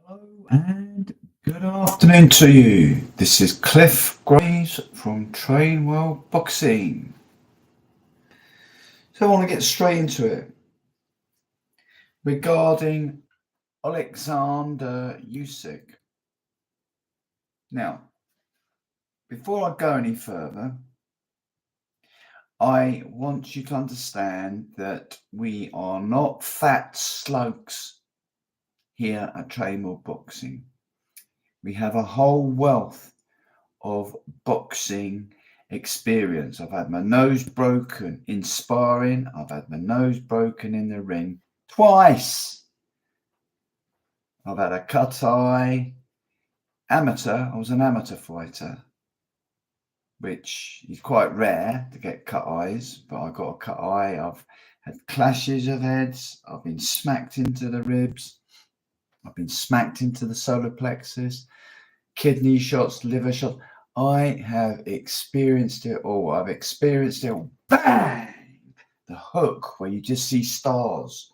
Hello and good afternoon to you. This is Cliff Graves from Trainwell Boxing. So I want to get straight into it regarding Alexander Usyk. Now, before I go any further, I want you to understand that we are not fat slokes here at Trainwell Boxing. We have a whole wealth of boxing experience. I've had my nose broken in sparring. I've had my nose broken in the ring twice. I've had a cut eye. Amateur. I was an amateur fighter, which is quite rare to get cut eyes, but I got a cut eye. I've had clashes of heads. I've been smacked into the ribs. I've been smacked into the solar plexus, kidney shots, liver shots. I have experienced it all. I've experienced it all. Bang! The hook where you just see stars.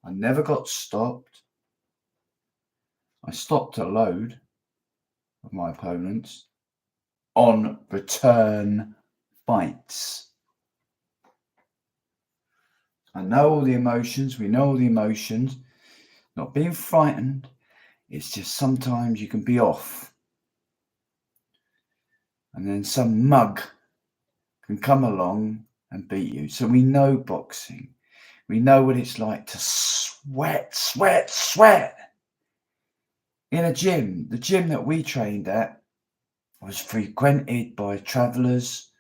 I never got stopped. I stopped a load of my opponents on return fights. I know all the emotions. We know all the emotions. Not being frightened. It's just sometimes you can be off. And then some mug can come along and beat you. So we know boxing. We know what it's like to sweat. In a gym, the gym that we trained at was frequented by travellers,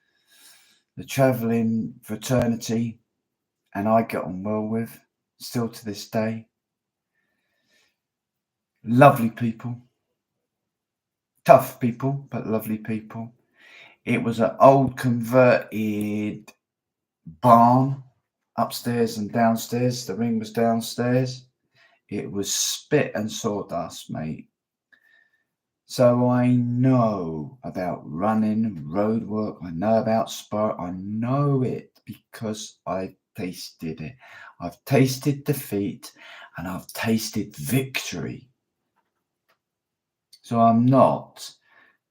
the travelling fraternity, and I get on well with, still to this day. Lovely people. Tough people, but lovely people. It was an old converted barn, upstairs and downstairs. The ring was downstairs. It was spit and sawdust, mate. So I know about running, road work. I know about spar. I know it because I tasted it. I've tasted defeat and I've tasted victory. So I'm not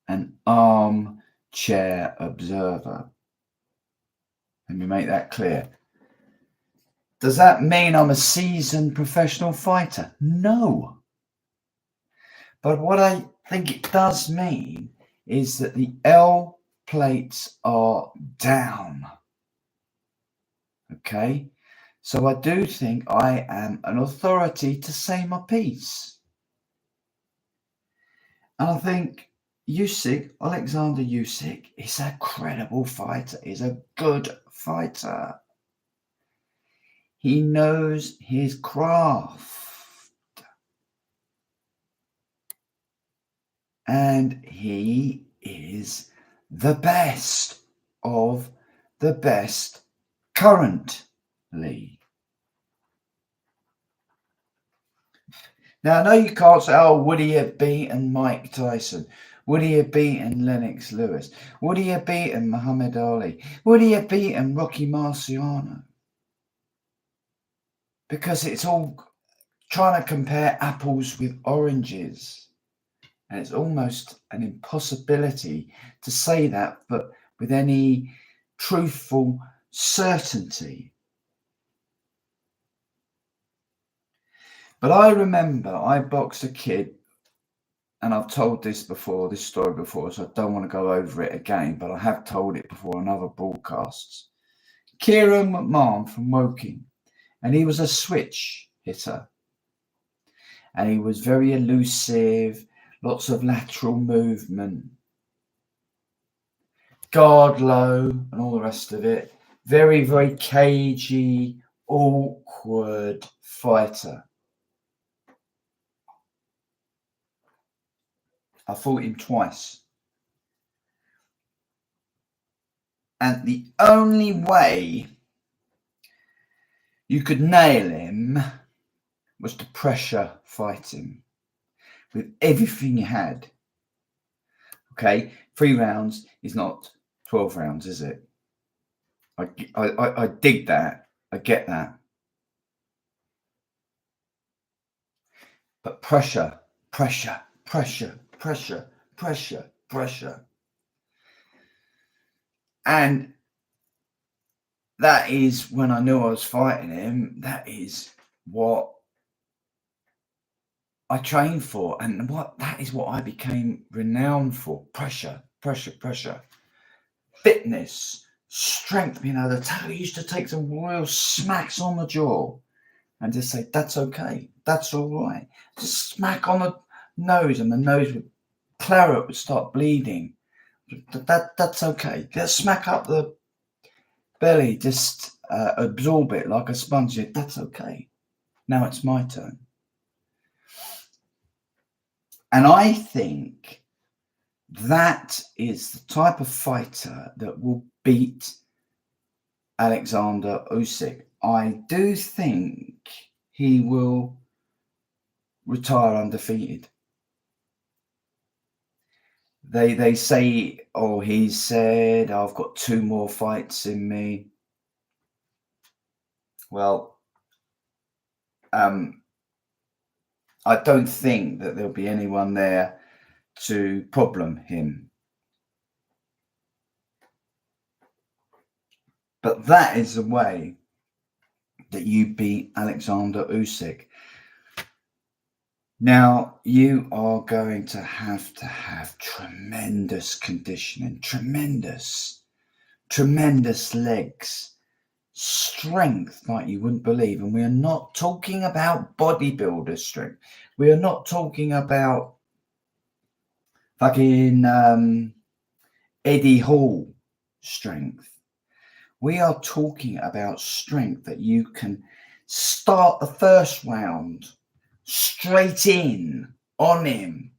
an armchair observer. Let me make that clear. Does that mean I'm a seasoned professional fighter? No. But what I think it does mean is that the L plates are down. Okay? So I do think I am an authority to say my piece. And I think Alexander Usyk is a credible fighter, is a good fighter. He knows his craft. And he is the best of the best currently. Now, I know you can't say, oh, would he have beaten Mike Tyson? Would he have beaten Lennox Lewis? Would he have beaten Muhammad Ali? Would he have beaten Rocky Marciano? Because it's all trying to compare apples with oranges. And it's almost an impossibility to say that, but with any truthful certainty. But I remember I boxed a kid, and I've told this story before, so I don't want to go over it again, but I have told it before on other broadcasts. Kieran McMahon from Woking, and he was a switch hitter. And he was very elusive, lots of lateral movement, guard low, and all the rest of it. Very, very cagey, awkward fighter. I fought him twice. And the only way you could nail him was to pressure fight him with everything you had. Okay, 3 rounds is not 12 rounds, is it? I dig that. I get that. But pressure Pressure, pressure, pressure, pressure, pressure. And that is when I knew I was fighting him. That is what I trained for, and that is what I became renowned for. Pressure, pressure, pressure. Fitness, strength. You know, the tackle used to take some real smacks on the jaw and just say, that's okay, that's all right. Just smack on the nose, and the nose would claret, would start bleeding. That's okay. Just smack up the belly, just absorb it like a sponge. That's okay. Now it's my turn. And I think that is the type of fighter that will beat Alexander Usyk. I do think he will retire undefeated. They say, oh, he said, I've got 2 more fights in me. Well, I don't think that there'll be anyone there to problem him. But that is the way that you beat Alexander Usyk. Now, you are going to have tremendous conditioning, tremendous legs, strength like you wouldn't believe. And we are not talking about bodybuilder strength. We are not talking about fucking Eddie Hall strength. We are talking about strength that you can start the first round straight in on him,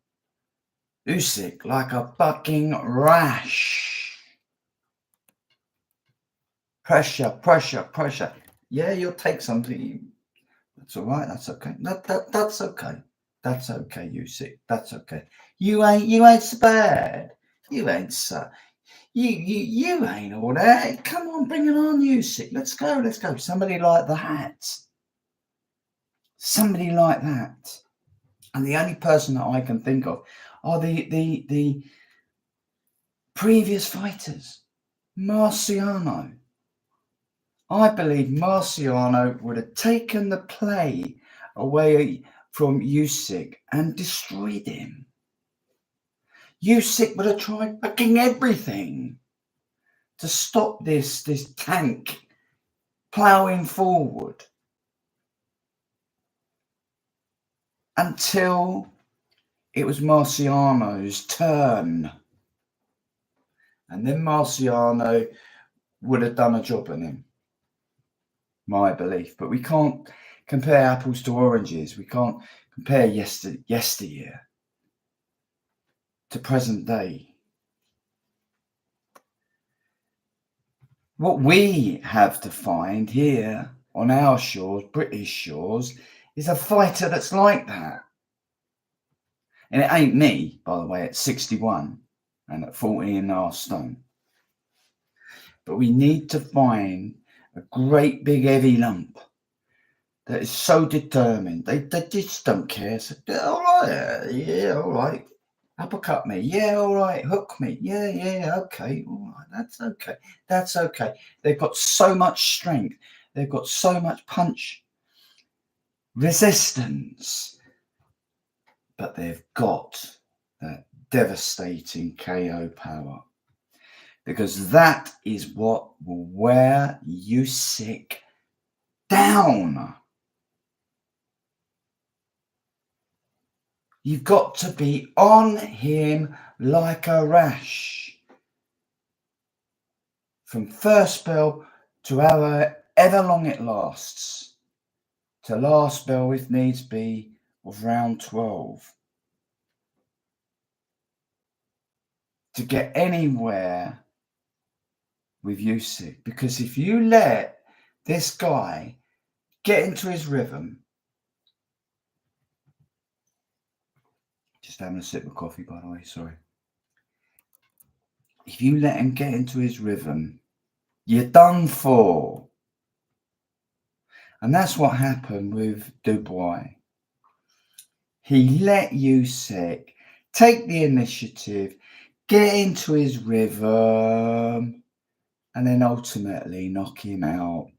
Usyk, like a fucking rash. Pressure, pressure, pressure. Yeah, you'll take something. That's all right. That's okay. That's okay. That's okay, Usyk. That's okay. You ain't so bad. You ain't so. You ain't all that. Come on, bring it on, Usyk. Let's go. Let's go. Somebody like that. Somebody like that. And the only person that I can think of are the previous fighters. Marciano. I believe Marciano would have taken the play away from Usyk and destroyed him. Usyk would have tried fucking everything to stop this tank ploughing forward until it was Marciano's turn. And then Marciano would have done a job on him, my belief. But we can't compare apples to oranges. We can't compare yesteryear to present day. What we have to find here on our shores, British shores, is a fighter that's like that. And it ain't me, by the way, at 61 and at 14.5 stone. But we need to find a great big heavy lump that is so determined. They just don't care. So, all right, yeah, all right. Uppercut me, yeah, all right. Hook me, yeah, okay, all right. That's okay. They've got so much strength. They've got so much punch resistance, but they've got that devastating KO power, because that is what will wear Usyk down. You've got to be on him like a rash from first bell to however long it lasts, to last bell if needs be of round 12, to get anywhere with Usyk. Because if you let this guy get into his rhythm, just having a sip of coffee, by the way, sorry. If you let him get into his rhythm, you're done for. And that's what happened with Dubois. He let Usyk take the initiative, get into his rhythm, and then ultimately knock him out.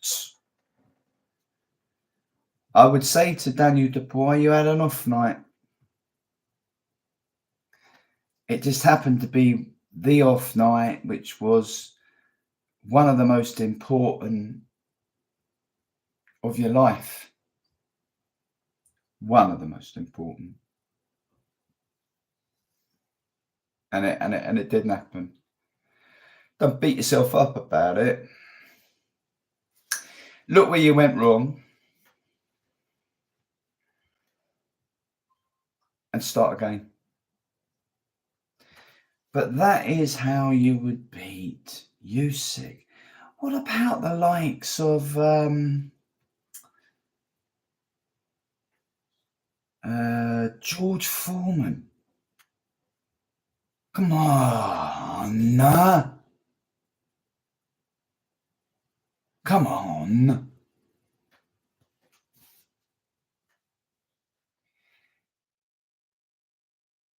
I would say to Daniel Dubois, you had an off night. It just happened to be the off night, which was one of the most important of your life. One of the most important. And it didn't happen. Don't beat yourself up about it. Look where you went wrong and start again. But that is how you would beat Usyk. What about the likes of George Foreman? Come on. Come on.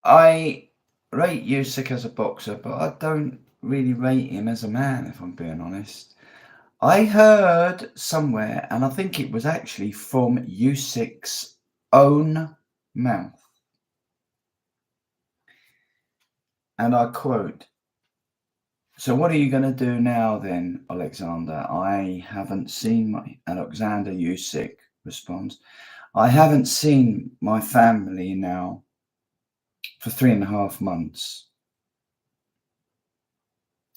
I rate Usyk as a boxer, but I don't really rate him as a man, if I'm being honest. I heard somewhere, and I think it was actually from Usyk's own mouth, and I quote, "So what are you going to do now then, Alexander?" Alexander Usyk responds, "I haven't seen my family now for 3.5 months.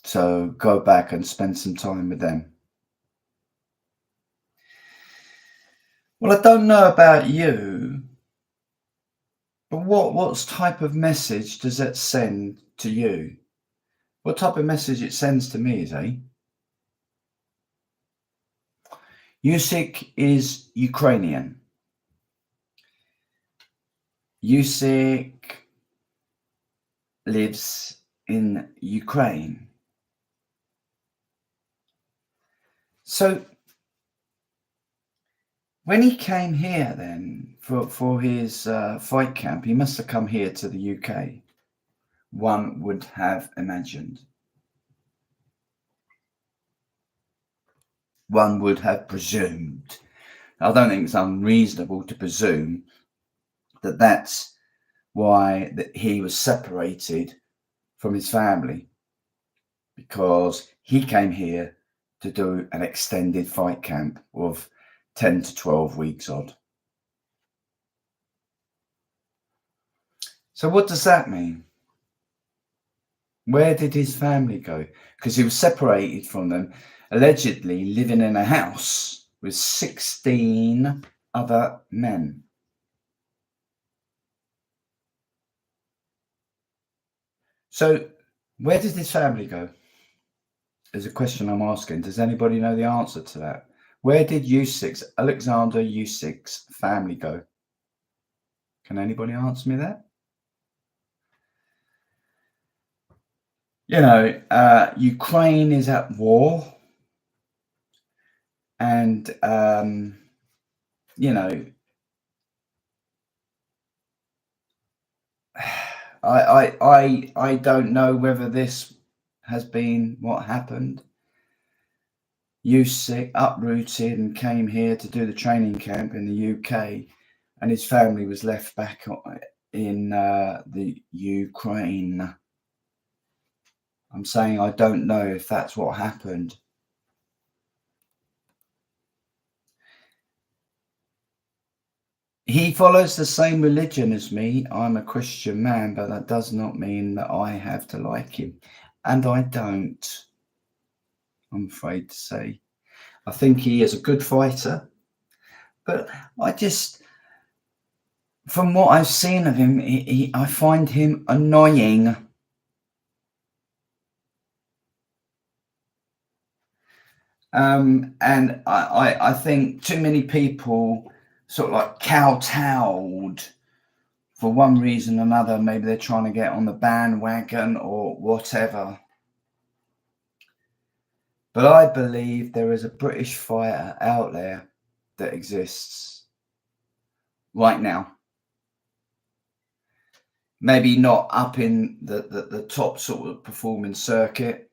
So go back and spend some time with them." Well, I don't know about you, but what type of message does that send to you? What type of message it sends to me is, Usyk is Ukrainian. Usyk lives in Ukraine. So when he came here then for his fight camp, he must have come here to the UK, one would have imagined. One would have presumed. I don't think it's unreasonable to presume that that's why that he was separated from his family, because he came here to do an extended fight camp of 10 to 12 weeks odd. So what does that mean? Where did his family go? Because he was separated from them, allegedly living in a house with 16 other men. So where did his family go? Is a question I'm asking. Does anybody know the answer to that? Where did Alexander Usyk's family go? Can anybody answer me that? You know, Ukraine is at war, and you know, I don't know whether this has been what happened. Usyk uprooted and came here to do the training camp in the UK, and his family was left back in the Ukraine. I'm saying I don't know if that's what happened. He follows the same religion as me. I'm a Christian man, but that does not mean that I have to like him. And I don't, I'm afraid to say. I think he is a good fighter, but from what I've seen of him, I find him annoying. And I think too many people sort of like kowtowed for one reason or another. Maybe they're trying to get on the bandwagon or whatever. But I believe there is a British fighter out there that exists right now. maybe not up in the top sort of performing circuit.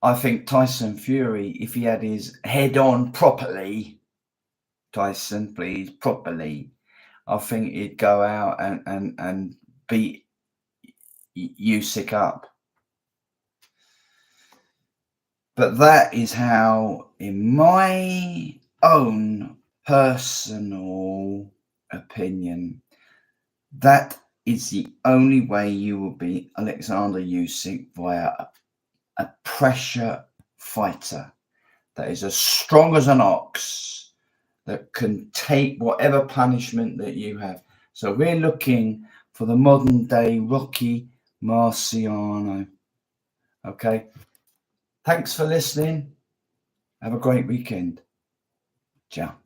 I think Tyson Fury, if he had his head on properly, Tyson, please, properly, I think he'd go out and beat Usyk up. But that is how, in my own personal opinion, that is the only way you will beat Alexander Usyk, via a pressure fighter that is as strong as an ox, that can take whatever punishment that you have. So we're looking for the modern day Rocky Marciano. Okay. Thanks for listening. Have a great weekend. Ciao.